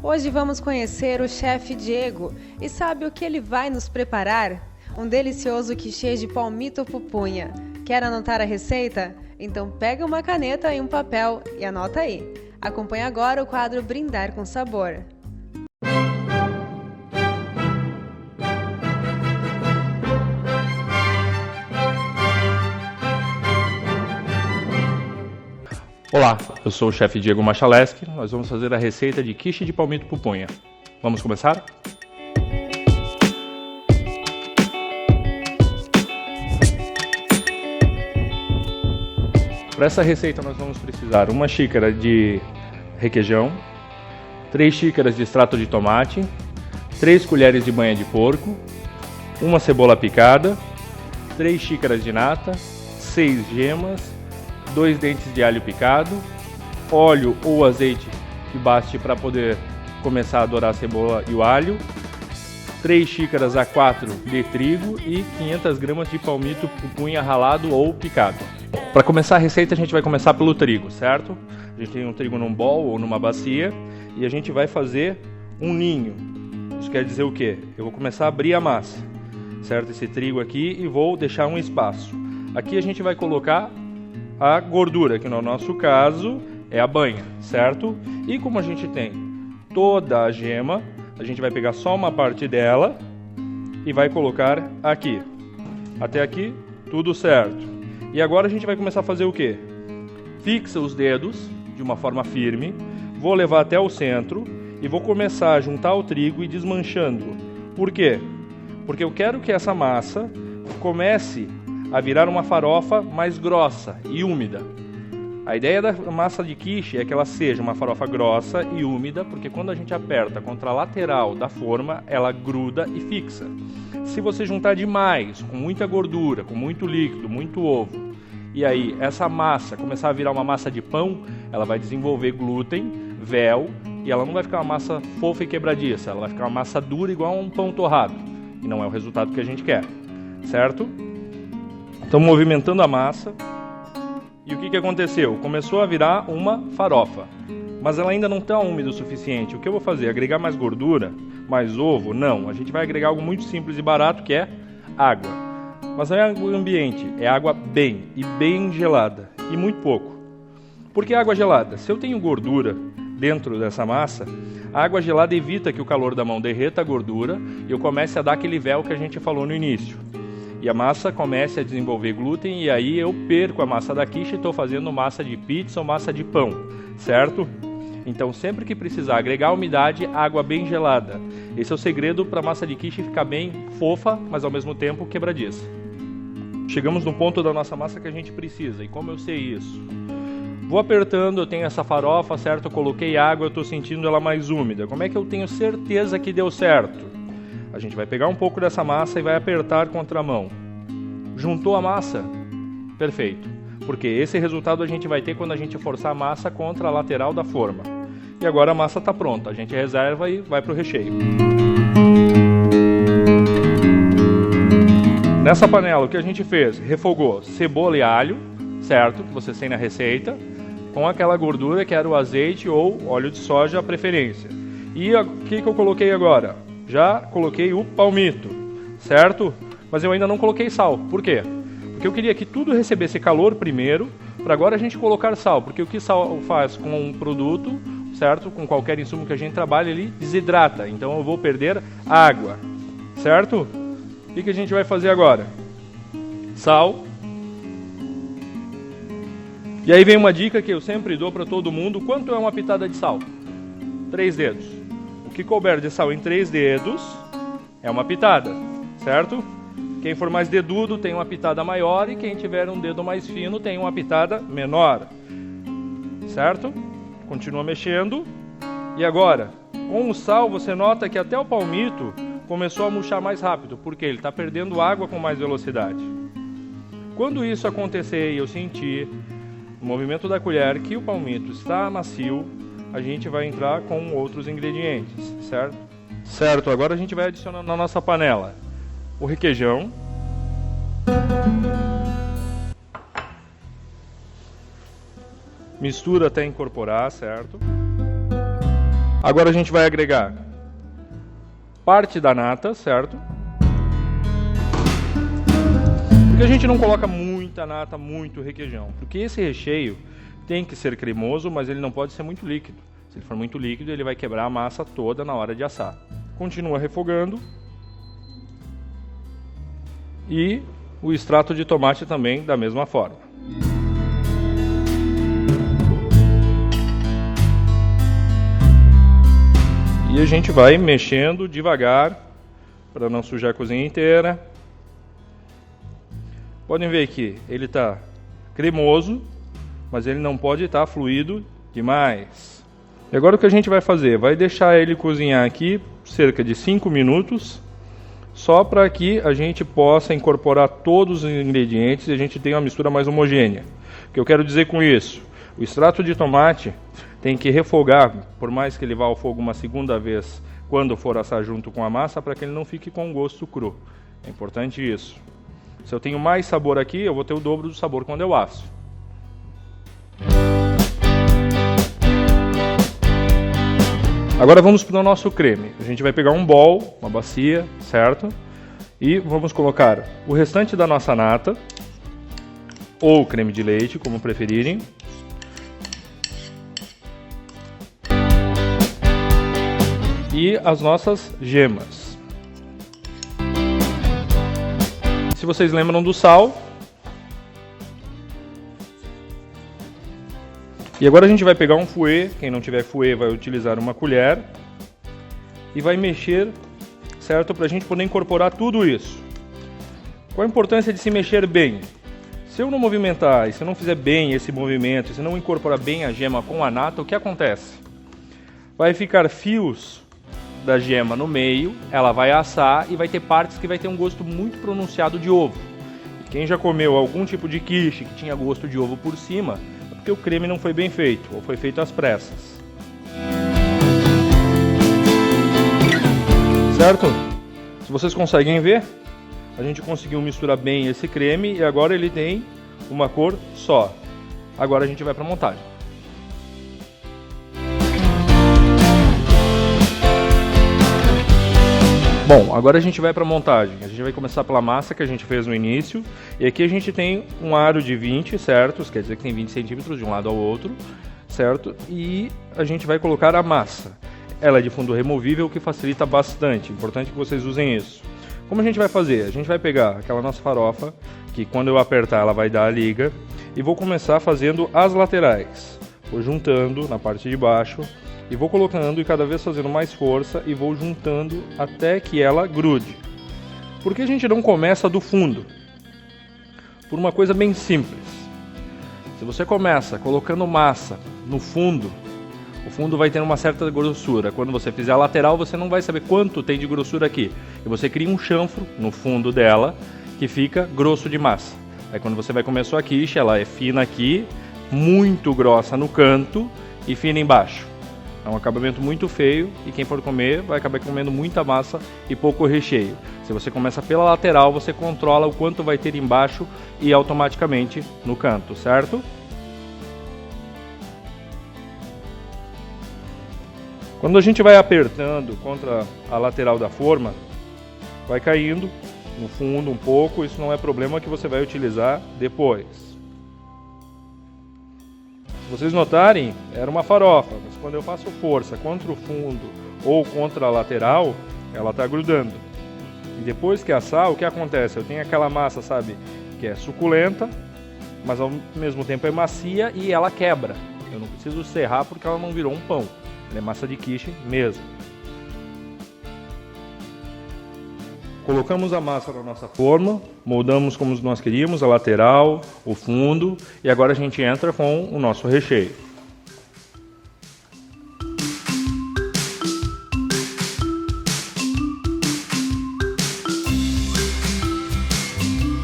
Hoje vamos conhecer o chefe Diego e sabe o que ele vai nos preparar? Um delicioso quichê de palmito pupunha. Quer anotar a receita? Então pega uma caneta e um papel e anota aí. Acompanhe agora o quadro Brindar com Sabor. Olá, eu sou o chefe Diego Machaleski. Nós vamos fazer a receita de quiche de palmito pupunha. Vamos começar? Para essa receita nós vamos precisar 1 xícara de requeijão, 3 xícaras de extrato de tomate, 3 colheres de banha de porco, 1 cebola picada, 3 xícaras de nata, 6 gemas, 2 dentes de alho picado, óleo ou azeite que baste para poder começar a dourar a cebola e o alho, 3 xícaras a 4 de trigo e 500 gramas de palmito pupunha ralado ou picado. Para começar a receita a gente vai começar pelo trigo, certo? A gente tem um trigo num bol ou numa bacia e a gente vai fazer um ninho. Isso quer dizer o quê? Eu vou começar a abrir a massa, certo? Esse trigo aqui e vou deixar um espaço. Aqui a gente vai colocar a gordura, que no nosso caso é a banha, certo? E como a gente tem toda a gema, a gente vai pegar só uma parte dela e vai colocar aqui. Até aqui, tudo certo. E agora a gente vai começar a fazer o quê? Fixa os dedos de uma forma firme, vou levar até o centro e vou começar a juntar o trigo e desmanchando. Por quê? Porque eu quero que essa massa comece a virar uma farofa mais grossa e úmida. A ideia da massa de quiche é que ela seja uma farofa grossa e úmida, porque quando a gente aperta contra a lateral da forma, ela gruda e fixa. Se você juntar demais, com muita gordura, com muito líquido, muito ovo, e aí essa massa começar a virar uma massa de pão, ela vai desenvolver glúten, véu, e ela não vai ficar uma massa fofa e quebradiça, ela vai ficar uma massa dura igual a um pão torrado. E não é o resultado que a gente quer, certo? Estamos movimentando a massa e o que aconteceu? Começou a virar uma farofa, mas ela ainda não está úmida o suficiente. O que eu vou fazer? Agregar mais gordura? Mais ovo? Não, a gente vai agregar algo muito simples e barato que é água. Mas não é água ambiente, é água bem gelada e muito pouco. Por que água gelada? Se eu tenho gordura dentro dessa massa, a água gelada evita que o calor da mão derreta a gordura e eu comece a dar aquele véu que a gente falou no início. E a massa comece a desenvolver glúten e aí eu perco a massa da quiche e estou fazendo massa de pizza ou massa de pão, certo? Então sempre que precisar agregar umidade, água bem gelada. Esse é o segredo para a massa de quiche ficar bem fofa, mas ao mesmo tempo quebradiça. Chegamos no ponto da nossa massa que a gente precisa. E como eu sei isso? Vou apertando, eu tenho essa farofa, certo? Eu coloquei água, eu estou sentindo ela mais úmida. Como é que eu tenho certeza que deu certo? A gente vai pegar um pouco dessa massa e vai apertar contra a mão. Juntou a massa? Perfeito. Porque esse resultado a gente vai ter quando a gente forçar a massa contra a lateral da forma. E agora a massa está pronta. A gente reserva e vai para o recheio. Nessa panela o que a gente fez? Refogou cebola e alho, certo? Que vocês têm na receita. Com aquela gordura que era o azeite ou óleo de soja, a preferência. E o que eu coloquei agora? Já coloquei o palmito, certo? Mas eu ainda não coloquei sal. Por quê? Porque eu queria que tudo recebesse calor primeiro, para agora a gente colocar sal. Porque o que sal faz com um produto, certo? Com qualquer insumo que a gente trabalha, ele desidrata. Então eu vou perder água, certo? O que a gente vai fazer agora? Sal. E aí vem uma dica que eu sempre dou para todo mundo. Quanto é uma pitada de sal? 3 dedos. O que couber de sal em 3 dedos é uma pitada, certo? Quem for mais dedudo tem uma pitada maior e quem tiver um dedo mais fino tem uma pitada menor, certo? Continua mexendo. E agora, com o sal você nota que até o palmito começou a murchar mais rápido, porque ele está perdendo água com mais velocidade. Quando isso acontecer e eu sentir no movimento da colher que o palmito está macio, a gente vai entrar com outros ingredientes, certo? Certo, agora a gente vai adicionando na nossa panela o requeijão, mistura até incorporar, certo? Agora a gente vai agregar parte da nata, certo? Porque a gente não coloca muita nata, muito requeijão, porque esse recheio tem que ser cremoso, mas ele não pode ser muito líquido. Se ele for muito líquido, ele vai quebrar a massa toda na hora de assar. Continua refogando. E o extrato de tomate também da mesma forma. E a gente vai mexendo devagar para não sujar a cozinha inteira. Podem ver que ele está cremoso, mas ele não pode estar fluido demais. E agora o que a gente vai fazer? Vai deixar ele cozinhar aqui cerca de 5 minutos, só para que a gente possa incorporar todos os ingredientes e a gente tenha uma mistura mais homogênea. O que eu quero dizer com isso? O extrato de tomate tem que refogar, por mais que ele vá ao fogo uma segunda vez, quando for assar junto com a massa, para que ele não fique com gosto cru. É importante isso. Se eu tenho mais sabor aqui, eu vou ter o dobro do sabor quando eu asso. Agora vamos para o nosso creme. A gente vai pegar um bowl, uma bacia, certo? E vamos colocar o restante da nossa nata, ou creme de leite, como preferirem. E as nossas gemas. Se vocês lembram do sal. E agora a gente vai pegar um fouet, quem não tiver fouet vai utilizar uma colher. E vai mexer, certo? Para a gente poder incorporar tudo isso. Qual a importância de se mexer bem? Se eu não movimentar, e se eu não fizer bem esse movimento, se eu não incorporar bem a gema com a nata, o que acontece? Vai ficar fios da gema no meio, ela vai assar e vai ter partes que vai ter um gosto muito pronunciado de ovo. E quem já comeu algum tipo de quiche que tinha gosto de ovo por cima, é porque o creme não foi bem feito, ou foi feito às pressas. Certo? Se vocês conseguem ver, a gente conseguiu misturar bem esse creme e agora ele tem uma cor só. Agora a gente vai para a montagem. Bom, agora a gente vai para a montagem. A gente vai começar pela massa que a gente fez no início. E aqui a gente tem um aro de 20, certo? Quer dizer que tem 20 centímetros de um lado ao outro, certo? E a gente vai colocar a massa. Ela é de fundo removível, o que facilita bastante. Importante que vocês usem isso. Como a gente vai fazer? A gente vai pegar aquela nossa farofa, que quando eu apertar ela vai dar a liga. E vou começar fazendo as laterais. Vou juntando na parte de baixo. E vou colocando e cada vez fazendo mais força e vou juntando até que ela grude. Por que a gente não começa do fundo? Por uma coisa bem simples. Se você começa colocando massa no fundo, o fundo vai ter uma certa grossura. Quando você fizer a lateral, você não vai saber quanto tem de grossura aqui. E você cria um chanfro no fundo dela que fica grosso de massa. Aí quando você vai comer a sua quiche, ela é fina aqui, muito grossa no canto e fina embaixo. É um acabamento muito feio e quem for comer vai acabar comendo muita massa e pouco recheio. Se você começa pela lateral, você controla o quanto vai ter embaixo e automaticamente no canto, certo? Quando a gente vai apertando contra a lateral da forma, vai caindo no fundo um pouco, isso não é problema que você vai utilizar depois. Se vocês notarem, era uma farofa, mas quando eu faço força contra o fundo ou contra a lateral, ela está grudando. E depois que assar, o que acontece? Eu tenho aquela massa, sabe, que é suculenta, mas ao mesmo tempo é macia e ela quebra. Eu não preciso serrar porque ela não virou um pão. Ela é massa de quiche mesmo. Colocamos a massa na nossa forma, moldamos como nós queríamos, a lateral, o fundo, e agora a gente entra com o nosso recheio.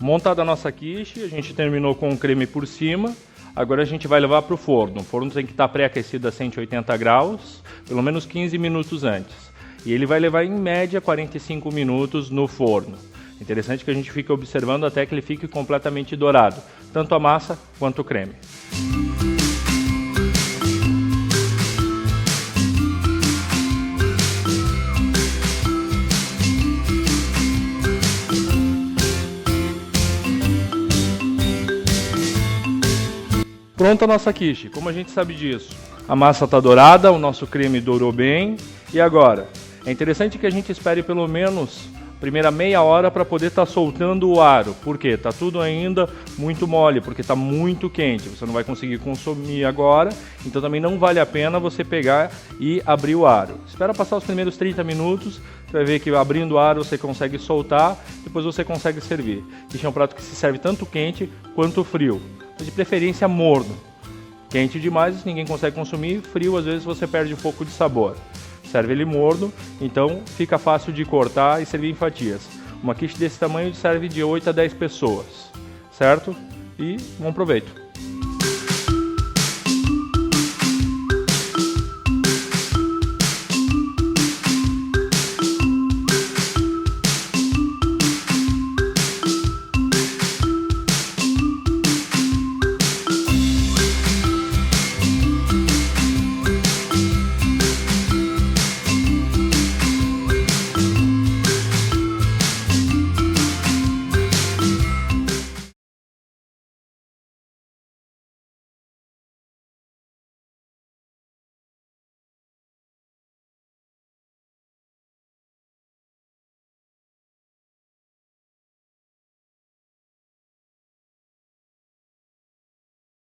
Montada a nossa quiche, a gente terminou com o creme por cima. Agora a gente vai levar para o forno. O forno tem que estar pré-aquecido a 180 graus, pelo menos 15 minutos antes. E ele vai levar em média 45 minutos no forno. Interessante que a gente fique observando até que ele fique completamente dourado, tanto a massa quanto o creme. Pronta a nossa quiche. Como a gente sabe disso? A massa está dourada, o nosso creme dourou bem. E agora? É interessante que a gente espere pelo menos a primeira meia hora para poder estar soltando o aro. Por quê? Está tudo ainda muito mole, porque está muito quente. Você não vai conseguir consumir agora, então também não vale a pena você pegar e abrir o aro. Espera passar os primeiros 30 minutos, você vai ver que abrindo o aro você consegue soltar, depois você consegue servir. Quiche é um prato que se serve tanto quente quanto frio, de preferência morno. Quente demais ninguém consegue consumir, frio às vezes você perde um pouco de sabor. Serve ele morno, então fica fácil de cortar e servir em fatias. Uma quiche desse tamanho serve de 8 a 10 pessoas, certo? E bom proveito!